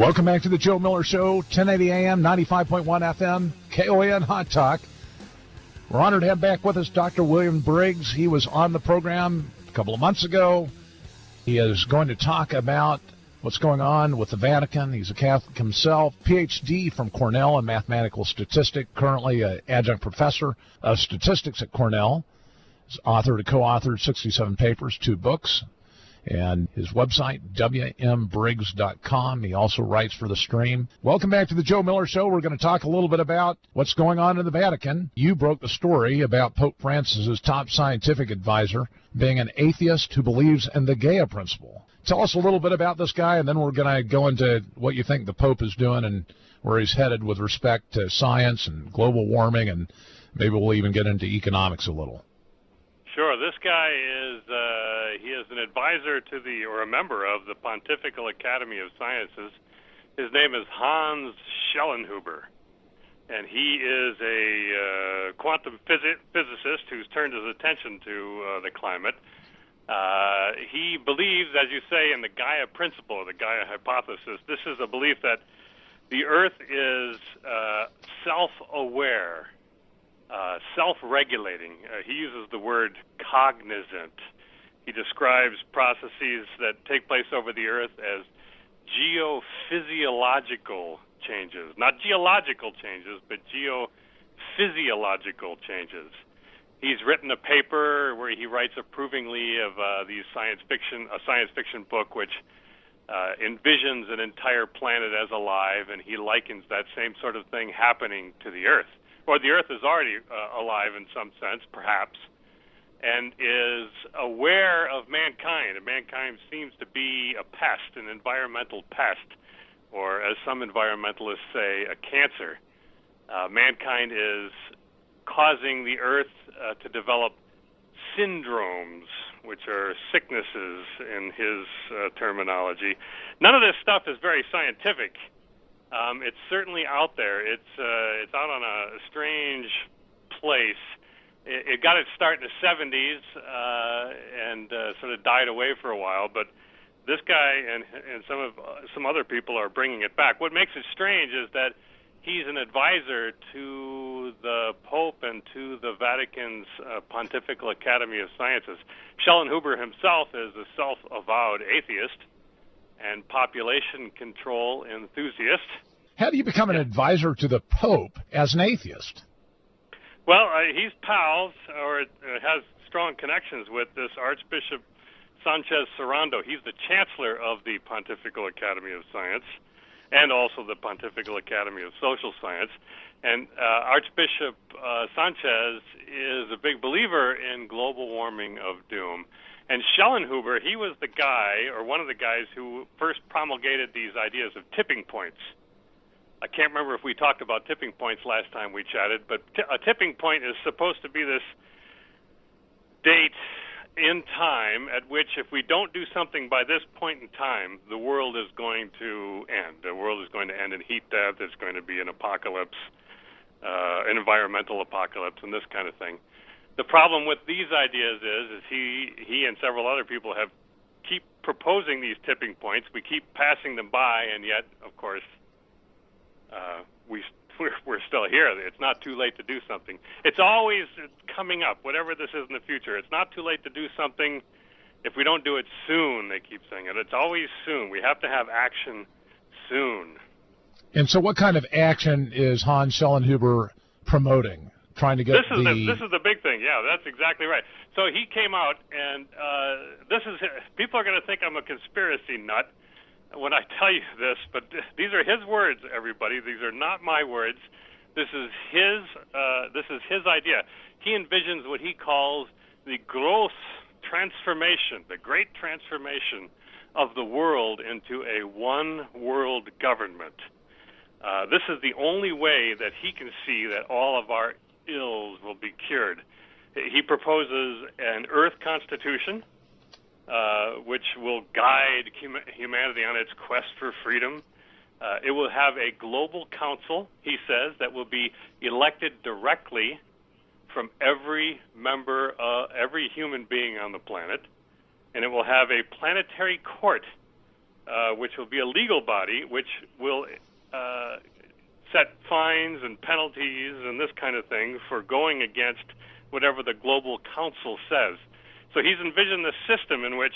Welcome back to the Joe Miller Show, 1080 AM, 95.1 FM, KON Hot Talk. We're honored to have back with us Dr. William Briggs. He was on the program a couple of months ago. He is going to talk about what's going on with the Vatican. He's a Catholic himself, PhD from Cornell in mathematical statistics, currently an adjunct professor of statistics at Cornell. He's authored and co-authored 67 papers, 2 books, and his website, wmbriggs.com. He also writes for The Stream. Welcome back to the Joe Miller Show. We're going to talk a little bit about what's going on in the Vatican. You broke the story about Pope Francis's top scientific advisor being an atheist who believes in the Gaia principle. Tell us a little bit about this guy, and then we're going to go into what you think the Pope is doing and where he's headed with respect to science and global warming, and maybe we'll even get into economics a little. Sure. This guy is he is an advisor to or a member of the Pontifical Academy of Sciences. His name is Hans Schellnhuber, and he is a quantum physicist who's turned his attention to the climate. He believes, as you say, in the Gaia principle, or the Gaia hypothesis. This is a belief that the Earth is self-aware, self-regulating. He uses the word cognizant. He describes processes that take place over the Earth as geophysiological changes. Not geological changes, but geophysiological changes. He's written a paper where he writes approvingly of a science fiction book which envisions an entire planet as alive, and he likens that same sort of thing happening to the Earth. Or the Earth is already alive in some sense, perhaps, and is aware of mankind. And mankind seems to be a pest, an environmental pest, or as some environmentalists say, a cancer. Mankind is causing the Earth to develop syndromes, which are sicknesses in his terminology. None of this stuff is very scientific. It's certainly out there. It's out on a strange place. It got its start in the 70s and sort of died away for a while. But this guy and some other people are bringing it back. What makes it strange is that he's an advisor to the Pope and to the Vatican's Pontifical Academy of Sciences. Schellnhuber himself is a self-avowed atheist and population control enthusiast. How do you become an advisor to the Pope as an atheist? Well, he's pals, or has strong connections with this Archbishop Sanchez Serrando. He's the chancellor of the Pontifical Academy of Science and also the Pontifical Academy of Social Science. And Archbishop Sanchez is a big believer in global warming of doom. And Schellnhuber, he was the guy, or one of the guys, who first promulgated these ideas of tipping points. I can't remember if we talked about tipping points last time we chatted, but a tipping point is supposed to be this date in time at which, if we don't do something by this point in time, the world is going to end. The world is going to end in heat death. There's going to be an apocalypse, an environmental apocalypse, and this kind of thing. The problem with these ideas is he and several other people keep proposing these tipping points. We keep passing them by, and yet, of course, we're still here. It's not too late to do something. It's always coming up, whatever this is in the future. It's not too late to do something if we don't do it soon, they keep saying it. It's always soon. We have to have action soon. And so what kind of action is Hans Schellnhuber promoting? Trying to get this is the big thing. Yeah, that's exactly right. So he came out, and people are going to think I'm a conspiracy nut when I tell you this, but these are his words, everybody. These are not my words. This is his idea. He envisions what he calls the gross transformation, the great transformation of the world into a one-world government. This is the only way that he can see that all of our ills will be cured. He proposes an Earth Constitution, which will guide humanity on its quest for freedom. It will have a global council, he says, that will be elected directly from every member, every human being on the planet, and it will have a planetary court which will be a legal body, which will set fines and penalties and this kind of thing for going against whatever the Global Council says. So he's envisioned a system in which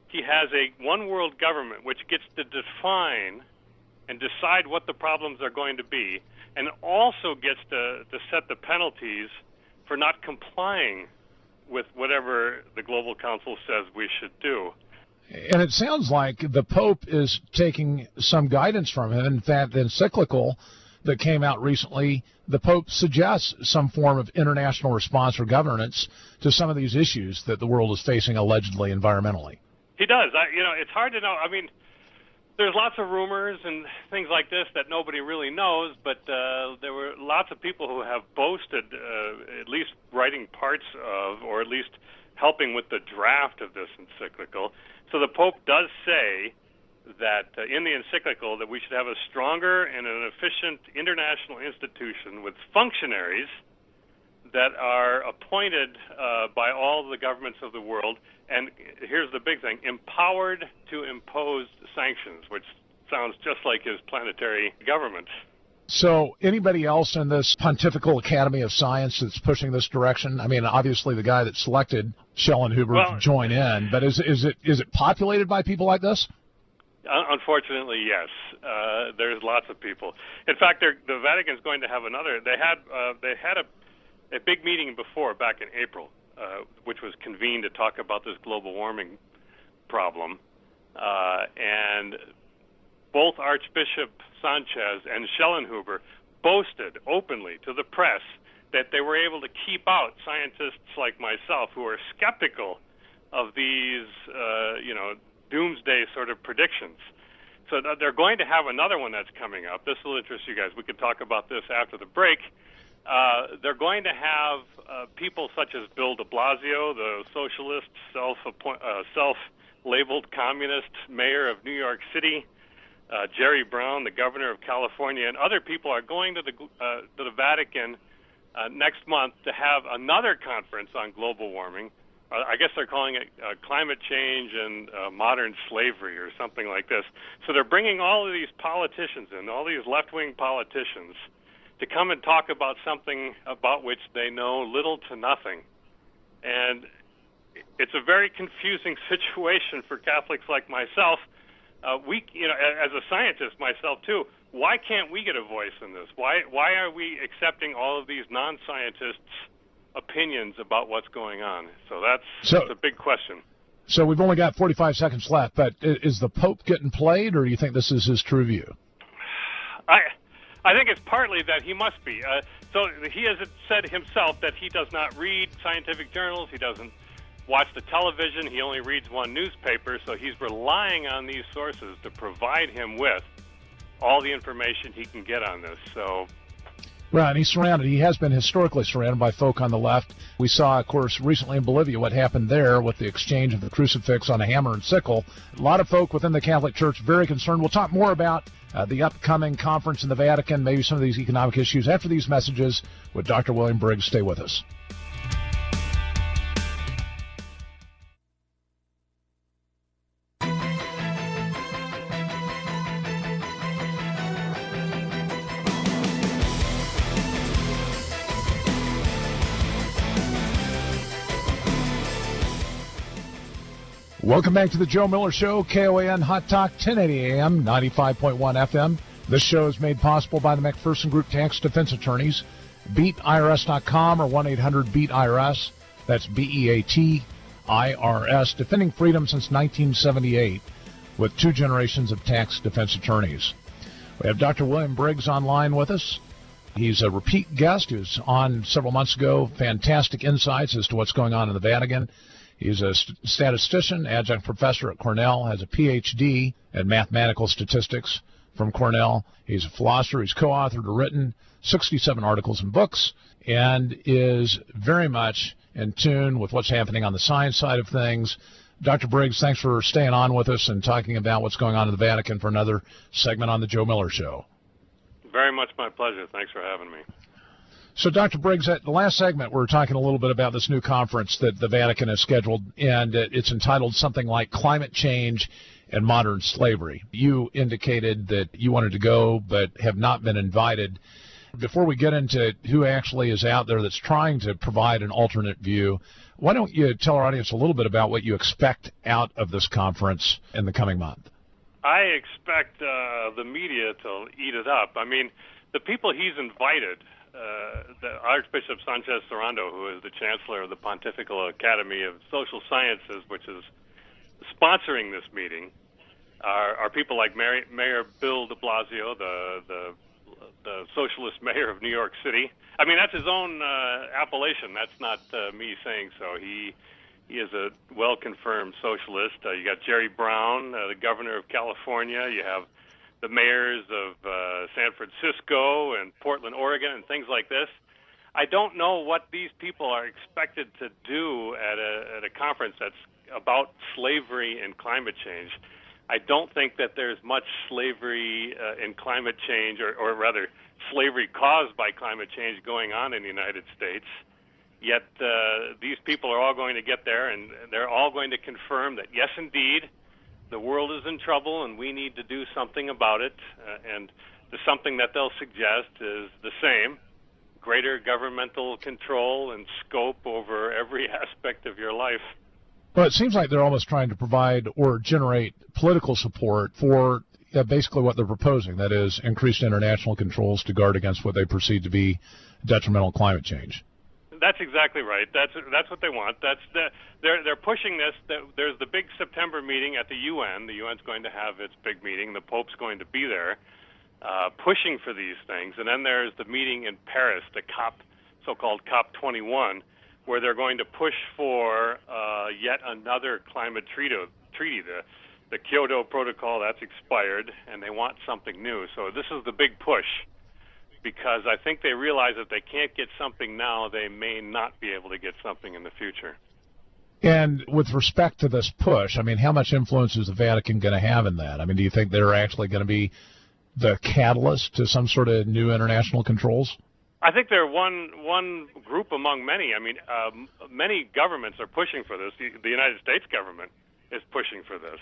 he has a one world government which gets to define and decide what the problems are going to be, and also gets to set the penalties for not complying with whatever the Global Council says we should do. And it sounds like the Pope is taking some guidance from him. In fact, the encyclical that came out recently, the Pope suggests some form of international response or governance to some of these issues that the world is facing allegedly environmentally. He does. It's hard to know. I mean, there's lots of rumors and things like this that nobody really knows, but there were lots of people who have boasted at least writing parts of, or at least helping with the draft of this encyclical. So the Pope does say that in the encyclical that we should have a stronger and an efficient international institution with functionaries that are appointed by all the governments of the world, and here's the big thing, empowered to impose sanctions, which sounds just like his planetary government. So anybody else in this Pontifical Academy of Science that's pushing this direction? I mean, obviously the guy that selected Schellnhuber to join in, but is it populated by people like this? Unfortunately, yes. There's lots of people. In fact, the Vatican's going to have another. They had a big meeting before, back in April, which was convened to talk about this global warming problem, and both Archbishop Sanchez and Schellnhuber boasted openly to the press that they were able to keep out scientists like myself who are skeptical of these, doomsday sort of predictions. So they're going to have another one that's coming up. This will interest you guys. We could talk about this after the break. They're going to have people such as Bill de Blasio, the socialist, self-labeled communist mayor of New York City, Jerry Brown, the governor of California, and other people are going to the Vatican next month to have another conference on global warming. I guess they're calling it climate change and modern slavery or something like this. So they're bringing all of these politicians in, all these left-wing politicians, to come and talk about something about which they know little to nothing. And it's a very confusing situation for Catholics like myself. As a scientist myself too, why can't we get a voice in this? Why are we accepting all of these non-scientists' opinions about what's going on? So that's a big question. So we've only got 45 seconds left, but is the Pope getting played, or do you think this is his true view? I think it's partly that he must be. So he has said himself that he does not read scientific journals. He doesn't watch the television. He only reads one newspaper. So he's relying on these sources to provide him with all the information he can get on this. So. Right, and he's surrounded. He has been historically surrounded by folk on the left. We saw, of course, recently in Bolivia what happened there with the exchange of the crucifix on a hammer and sickle. A lot of folk within the Catholic Church very concerned. We'll talk more about the upcoming conference in the Vatican, maybe some of these economic issues after these messages with Dr. William Briggs. Stay with us. Welcome back to the Joe Miller Show, KOAN Hot Talk, 1080 AM, 95.1 FM. This show is made possible by the McPherson Group Tax Defense Attorneys. BeatIRS.com or 1-800-BEAT-IRS. That's BEAT-IRS. Defending freedom since 1978 with 2 generations of tax defense attorneys. We have Dr. William Briggs online with us. He's a repeat guest. He was on several months ago. Fantastic insights as to what's going on in the Vatican. He's a statistician, adjunct professor at Cornell, has a Ph.D. in mathematical statistics from Cornell. He's a philosopher. He's co-authored or written 67 articles and books, and is very much in tune with what's happening on the science side of things. Dr. Briggs, thanks for staying on with us and talking about what's going on in the Vatican for another segment on the Joe Miller Show. Very much my pleasure. Thanks for having me. So, Dr. Briggs, at the last segment, we were talking a little bit about this new conference that the Vatican has scheduled, and it's entitled something like Climate Change and modern slavery. You indicated that you wanted to go but have not been invited. Before we get into who actually is out there that's trying to provide an alternate view, why don't you tell our audience a little bit about what you expect out of this conference in the coming month? I expect the media to eat it up. I mean, the people he's invited, the Archbishop Sanchez Serrano, who is the Chancellor of the Pontifical Academy of Social Sciences, which is sponsoring this meeting, are people like Mayor Bill de Blasio, the socialist mayor of New York City. I mean, that's his own appellation. That's not me saying so. He is a well-confirmed socialist. You got Jerry Brown, the governor of California. You have the mayors of San Francisco and Portland, Oregon, and things like this. I don't know what these people are expected to do at a conference that's about slavery and climate change. I don't think that there's much slavery in climate change, or rather slavery caused by climate change going on in the United States. Yet these people are all going to get there, and they're all going to confirm that, yes, indeed, the world is in trouble and we need to do something about it. And the something that they'll suggest is the same: greater governmental control and scope over every aspect of your life. Well, it seems like they're almost trying to provide or generate political support for basically what they're proposing, that is, increased international controls to guard against what they perceive to be detrimental climate change. That's exactly right. That's what they want. They're pushing this. There's the big September meeting at the UN. The UN's going to have its big meeting. The Pope's going to be there, pushing for these things. And then there's the meeting in Paris, the so-called COP21, where they're going to push for yet another climate treaty. The Kyoto Protocol, that's expired, and they want something new. So this is the big push, because I think they realize if they can't get something now, they may not be able to get something in the future. And with respect to this push, I mean, how much influence is the Vatican going to have in that? I mean, do you think they're actually going to be the catalyst to some sort of new international controls? I think they're one group among many. I mean, many governments are pushing for this. The United States government is pushing for this.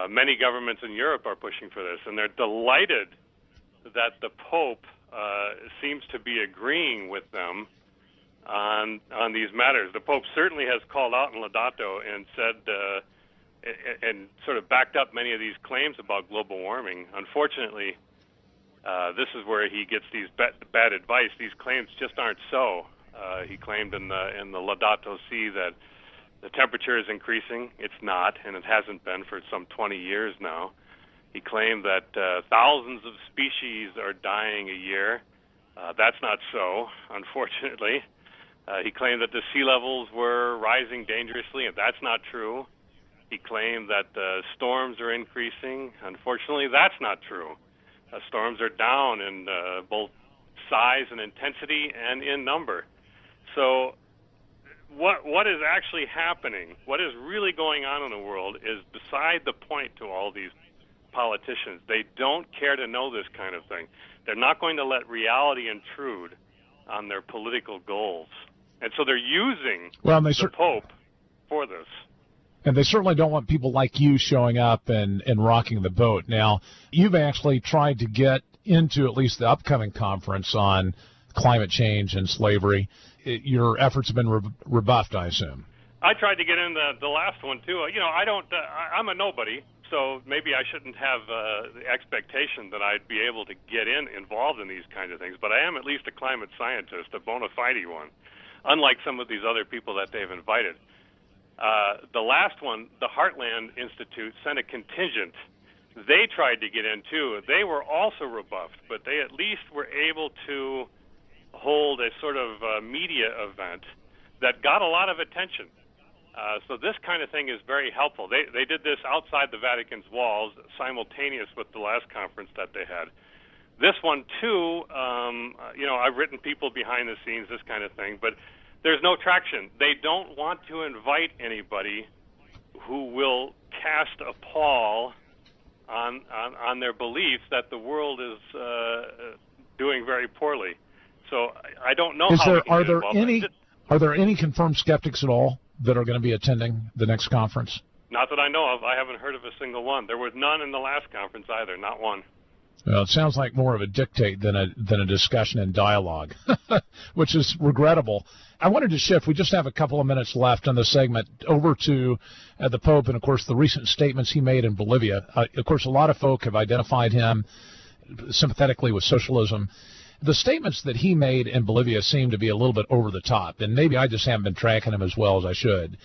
Many governments in Europe are pushing for this, and they're delighted that the Pope seems to be agreeing with them on these matters. The Pope certainly has called out in Laudato and said and sort of backed up many of these claims about global warming. Unfortunately, this is where he gets these bad advice. These claims just aren't so. He claimed in the Laudato Si that the temperature is increasing. It's not, and it hasn't been for some 20 years now. He claimed that thousands of species are dying a year. That's not so, unfortunately. He claimed that the sea levels were rising dangerously, and that's not true. He claimed that storms are increasing. Unfortunately, that's not true. Storms are down in both size and intensity and in number. So what is actually happening, what is really going on in the world, is beside the point to all these politicians. They don't care to know this kind of thing. They're not going to let reality intrude on their political goals. And so they're using the Pope for this. And they certainly don't want people like you showing up and rocking the boat. Now, you've actually tried to get into at least the upcoming conference on climate change and slavery. Your efforts have been rebuffed, I assume. I tried to get in the last one, too. I'm a nobody, so maybe I shouldn't have the expectation that I'd be able to get involved in these kinds of things. But I am at least a climate scientist, a bona fide one, unlike some of these other people that they've invited. The last one, the Heartland Institute, sent a contingent. They tried to get in, too. They were also rebuffed, but they at least were able to hold a sort of media event that got a lot of attention. So this kind of thing is very helpful. They did this outside the Vatican's walls, simultaneous with the last conference that they had. This one, too, I've written people behind the scenes, this kind of thing, but there's no traction. They don't want to invite anybody who will cast a pall on their beliefs that the world is doing very poorly. So I don't know Are there any confirmed skeptics at all that are going to be attending the next conference? Not that I know of. I haven't heard of a single one. There was none in the last conference either, not one. Well, it sounds like more of a dictate than a discussion and dialogue, which is regrettable. I wanted to shift. We just have a couple of minutes left on this segment over to the Pope and, of course, the recent statements he made in Bolivia. Of course, a lot of folk have identified him sympathetically with socialism. The statements that he made in Bolivia seem to be a little bit over the top, and maybe I just haven't been tracking him as well as I should.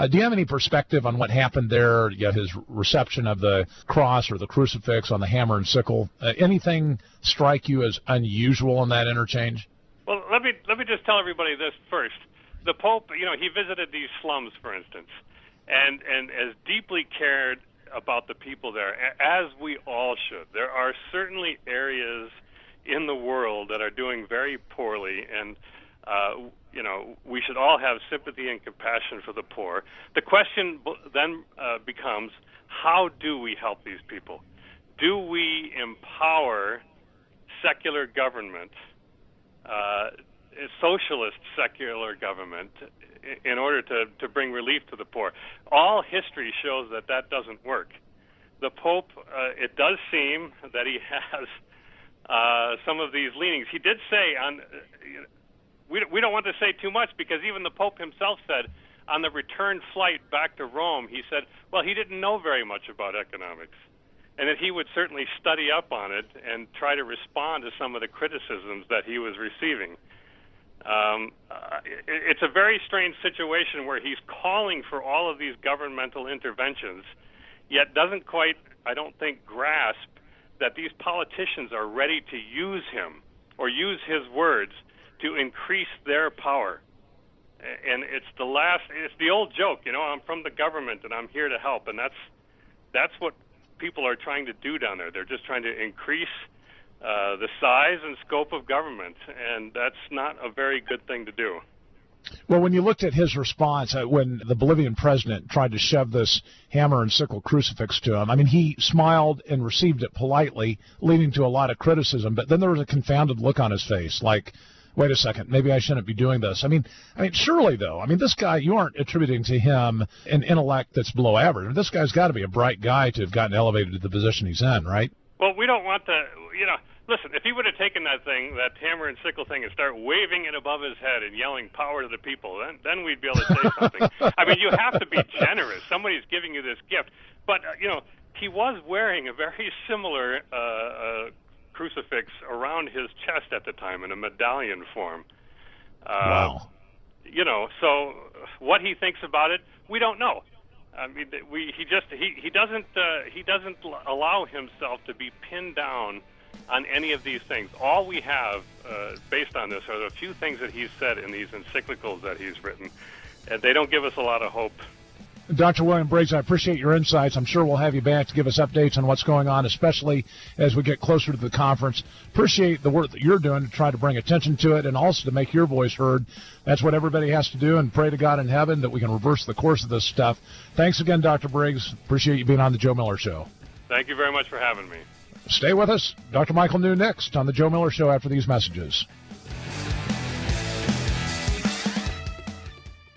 Do you have any perspective on what happened there, his reception of the cross or the crucifix on the hammer and sickle? Anything strike you as unusual in that interchange? Well, let me just tell everybody this first. The Pope, he visited these slums, for instance, and as deeply cared about the people there, as we all should. There are certainly areas in the world that are doing very poorly, and we should all have sympathy and compassion for the poor. The question then becomes, how do we help these people? Do we empower secular government, socialist secular government, in order to bring relief to the poor? All history shows that doesn't work. The Pope, it does seem that he has some of these leanings. He did say we don't want to say too much, because even the Pope himself said on the return flight back to Rome, he said, well, he didn't know very much about economics, and that he would certainly study up on it and try to respond to some of the criticisms that he was receiving. It's a very strange situation where he's calling for all of these governmental interventions, yet doesn't quite, I don't think, grasp that these politicians are ready to use him or use his words to increase their power. And it's the old joke, I'm from the government and I'm here to help, and that's what people are trying to do down there. They're just trying to increase the size and scope of government, and that's not a very good thing to do. Well, when you looked at his response when the Bolivian president tried to shove this hammer and sickle crucifix to him, I mean, he smiled and received it politely, leading to a lot of criticism, but then there was a confounded look on his face, like, wait a second, maybe I shouldn't be doing this. I mean, surely, though, this guy, you aren't attributing to him an intellect that's below average. This guy's got to be a bright guy to have gotten elevated to the position he's in, right? Well, we don't want to, listen, if he would have taken that hammer and sickle thing, and start waving it above his head and yelling power to the people, then we'd be able to say something. You have to be generous. Somebody's giving you this gift. But, he was wearing a very similar crucifix around his chest at the time in a medallion form. Wow. So what he thinks about it, we don't know. He doesn't allow himself to be pinned down on any of these things. All we have based on this are the few things that he's said in these encyclicals that he's written, and they don't give us a lot of hope. Dr. William Briggs, I appreciate your insights. I'm sure we'll have you back to give us updates on what's going on, especially as we get closer to the conference. Appreciate the work that you're doing to try to bring attention to it and also to make your voice heard. That's what everybody has to do, and pray to God in heaven that we can reverse the course of this stuff. Thanks again, Dr. Briggs. Appreciate you being on the Joe Miller Show. Thank you very much for having me. Stay with us. Dr. Michael New next on the Joe Miller Show after these messages.